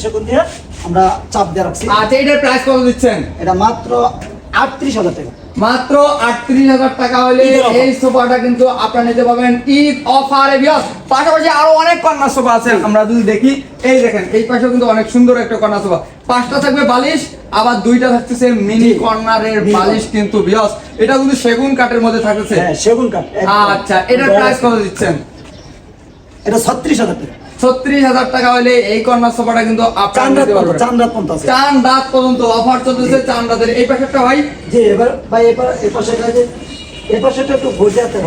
সেগুন দিয়ে আমরা চাপ দিয়ে রাখছি। আচ্ছা, এটার প্রাইস কত দিচ্ছেন? এটা মাত্র 38,000 টাকা। মাত্র 38,000 টাকা হলে এই সোফাটা কিন্তু আপনারা নিতে পারবেন ঈদ অফারে ভিউয়ার্স। পাশাপাশি আরো অনেক কর্নার সোফা আছে, আমরা যদি দেখি এই দেখেন এই পাশেও কিন্তু অনেক সুন্দর একটা কর্নার সোফা। 5টা থাকবে বালিশ, আবার 2টা থাকতেছে মিনি কর্নারের বালিশ কিন্তু ভিউয়ার্স। এটা কিন্তু সেগুন কাঠের মধ্যে থাকতেছে। হ্যাঁ, সেগুন কাঠ। আচ্ছা, এটার প্রাইস কত দিচ্ছেন? এটা 36,000 টাকা। 36,000 টাকা হলে এই কর্নার সোফাটা কিন্তু আপনারা নিতে পারবেন। চান রাত পর্যন্ত আছে। চান রাত পর্যন্ত অফার চলতেছে। চান রাতের এই পাশেরটা ভাই, জি এবার ভাই এই পাশেটা যে এই পাশেটা একটু বোঝাতে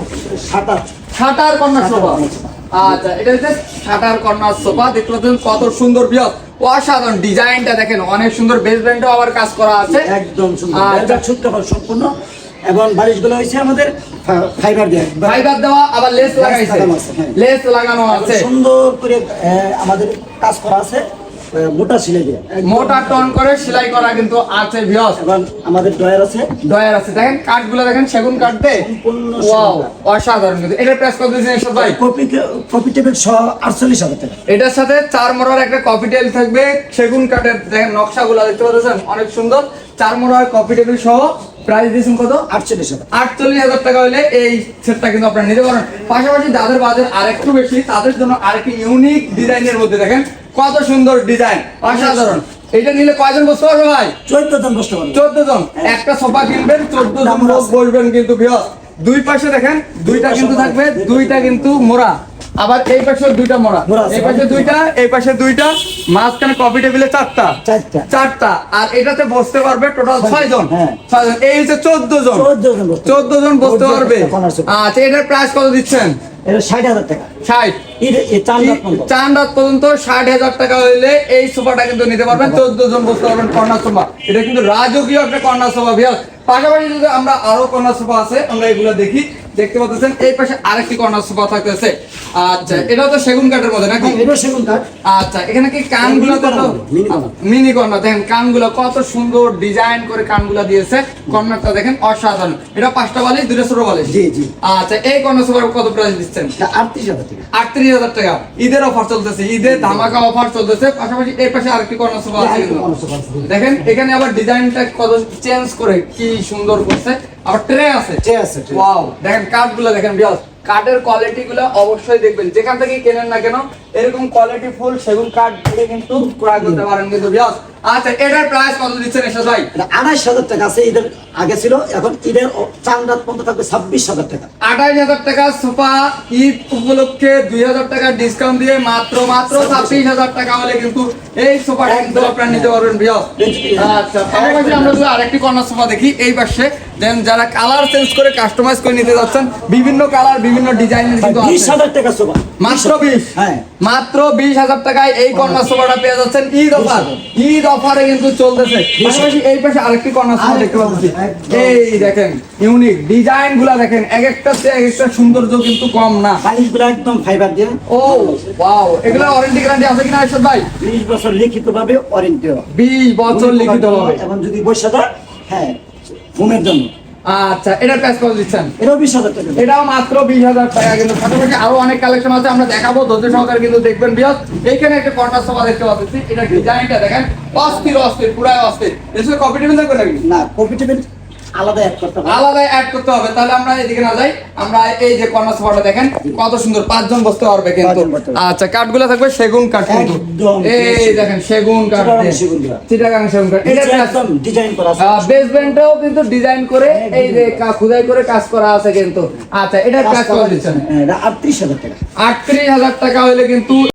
শাটার কর্নার সোফা। আচ্ছা, এটা হচ্ছে শাটার কর্নার সোফা। দেখতে পাচ্ছেন কত সুন্দর ভিউয়ার্স, অসাধারণ ডিজাইনটা দেখেন, অনেক সুন্দর। বেস ব্যান্ডও আবার কাজ করা আছে, একদম সুন্দর। আচ্ছা। এটা ছোট্ট সম্পূর্ণ, এবং বালিশগুলো হয়েছে আমাদের ফাইবার দিয়ে, ফাইবার দেওয়া, আবার লেস লাগাইছে, হ্যাঁ। লেস লাগানো আছে, সুন্দর করে আমাদের কাজ করা আছে, মোটা সিলাই দিয়ে, মোটা টন করে সেলাই করা কিন্তু আছে ভিউয়ার্স। এবং আমাদের ড্রয়ার আছে, ডয়ার আছে। দেখেন কাঠগুলো দেখেন সেগুন কাঠ দিয়ে, সম্পূর্ণ ওয়াও অসাধারণ কিন্তু। এটার প্রাইস কত দিয়েছেন এরশাদ ভাই? কপি টেবিল সহ 48,000 টাকা। এটার সাথে 4 মোড়ার একটা কফি টেবিল থাকবে, সেগুন কাঠের। দেখেন নকশাগুলো দেখতে পাচ্ছেন অনেক সুন্দর। 4 মোড়ার কফি টেবিল সহ প্রাইস দিয়েছেন কত? 48,000। 48,000 টাকা হলে এই সেটটা কিন্তু আপনারা নিতে পারেন। পাশাপাশি যাদের বাজেট আরেকটু বেশি, তাদের জন্য আরেকটি ইউনিক ডিজাইনের মধ্যে দেখেন কত সুন্দর ডিজাইন, অসাধারণ। এটা নিলে কয়জন বসতে পারবে ভাই? 14 জন বসতে পারবে। 14 জন। একটা সোফা কিনবেন, 14 জন লোক বসবেন কিন্তু ভিউয়ার্স। দুই পাশে দেখেন দুইটা কিন্তু থাকবে, দুইটা কিন্তু মোড়া, আবার এই পাশে দুইটা মোড়া, এই পাশে দুইটা, এই পাশে দুইটা, মাঝখানে কফি টেবিলে চারটা, আর এটাতে বসতে পারবে টোটাল 6 জন। 6 জন, এই হচ্ছে 14 জন। 14 জন বসতে পারবে। আচ্ছা, এটার প্রাইস কত দিচ্ছেন? এটা 60,000 টাকা। 60। চান রাত পর্যন্ত 60,000 টাকা হইলে এই সোফাটা কিন্তু নিতে পারবেন। 14 জন বসতে পারবেন কর্নার সোফা। এটা কিন্তু রাজকীয় একটা কর্নার সোফা ভিউয়ার্স। পাশাপাশি যদি আমরা আরো কর্নার সোফা আছে, আমরা এগুলো দেখি। দেখতে পাচ্ছেন এই পাশে আরেকটি কর্নার সোফা থাকতেছে। আচ্ছা, এটাও তো সেগুন কাঠের মধ্যে নাকি? এটা সেগুন কাঠ। আচ্ছা, এখানে কি কানগুলো কত মিনি কর্নার, দেখেন কানগুলো কত সুন্দর ডিজাইন করে কানগুলো দিয়েছে। কর্নারটা দেখেন অসাধারণ। এটা 5টা বালিশ, 2টা ছোট বালিশ। জি জি। আচ্ছা, এই কর্নার সোফার কত প্রাইস দিচ্ছেন? 38,000 টাকা। 38,000 টাকা। ঈদের অফার চলতেছে, ঈদের ধামাকা অফার চলতেছে। পাশাপাশি এই পাশে আরেকটি কর্নার সোফা আছে কিন্তু দেখেন, এখানে আবার ডিজাইনটা কত চেঞ্জ করে কি সুন্দর করছে। আবার ট্রে আছে, ওয়াও। দেখেন কাঠগুলো দেখেন ভিউয়ার্স, কাঠের কোয়ালিটি গুলো অবশ্যই দেখবেন, যেখান থেকে কেনেন না কেন এরকম কোয়ালিটি ফুল সেগুন কাঠ দিয়ে কিন্তু ক্রয় করতে পারেন কিন্তু ভিউয়ার্স। আচ্ছা, এটার প্রাইস কত দিচ্ছেন এরশাদ ভাই? 28,000 টাকা আছে, ঈদের আগে ছিল, এখন ঈদের চান রাত পর্যন্ত থাকবে 26,000 টাকা। 28,000 টাকা সোফা, ঈদ উপলক্ষে 2,000 টাকা ডিসকাউন্ট দিয়ে মাত্র 26,000 টাকা হলে কিন্তু এই সোফাটা কিন্তু আপনারা নিতে পারবেন ভিউয়ার্স। আচ্ছা, পাশাপাশি আমরা যদি আরেকটি কর্নার সোফা দেখি এই পাশে, দেন যারা কালার চেঞ্জ করে কাস্টমাইজ করে নিতে যাচ্ছেন, বিভিন্ন কালার বিভিন্ন ডিজাইনের কিন্তু আছে। 20,000 টাকা সোফা, মাত্র 20। হ্যাঁ, মাত্র 20,000 টাকায় এই কর্নার সোফাটা পেয়ে যাচ্ছেন ঈদ অফার। ঈদ অফারে কিন্তু চলতেছে। পাশাপাশি এই পাশে আরেকটি কর্নার সোফা দেখতে পাচ্ছি, এই দেখেন ইউনিক ডিজাইন গুলা দেখেন, এক একটা সৌন্দর্য কিন্তু কম না। বালিশগুলো একদম ফাইবার দিয়ে। ও ওয়াও, এগুলা ওয়ারেন্টি গ্যারান্টি আছে কিনা এরশাদ ভাই? 20 বছর লিখিত ভাবে ওয়ারেন্টি। 20 বছর লিখিত ভাবে, এবং যদি বসে যায়, হ্যাঁ, ঘুমের জন্য। আচ্ছা, এটার প্রাইস কত দিচ্ছেন? এটাও 20,000 টাকা। এটাও মাত্র 20,000 টাকা কিন্তু। পাশাপাশি আরো অনেক কালেকশন আছে, আমরা দেখাবো, ধৈর্য সহকারে কিন্তু দেখবেন ভিউয়ার্স। এইখানে একটা কর্নার সোফা দেখতে পাচ্ছি, এটা ডিজাইনটা দেখেন অস্থির, পুরাই অস্থির। এসে কপি টেবিল থাকবে নাকি? না, কপি টেবিল আলাদা অ্যাড করতে হবে। আলাদা অ্যাড করতে হবে। তাহলে আমরা এদিকে না যাই, আমরা এই যে কর্নার সোফাটা দেখেন কত সুন্দর, 5 জন বসতে পারবে কিন্তু। আচ্ছা, কাঠগুলো থাকবে সেগুন কাঠ কিন্তু, এই দেখেন সেগুন কাঠ, চিটাগাং সেগুন কাঠ। এটা একদম ডিজাইন করা আছে, বেসমেন্টেও কিন্তু ডিজাইন করে এই যে খোদাই করে কাজ করা আছে কিন্তু। আচ্ছা, এটার প্রাইস কত দিচ্ছেন? এটা 38,000 টাকা। 38,000 টাকা হলে কিন্তু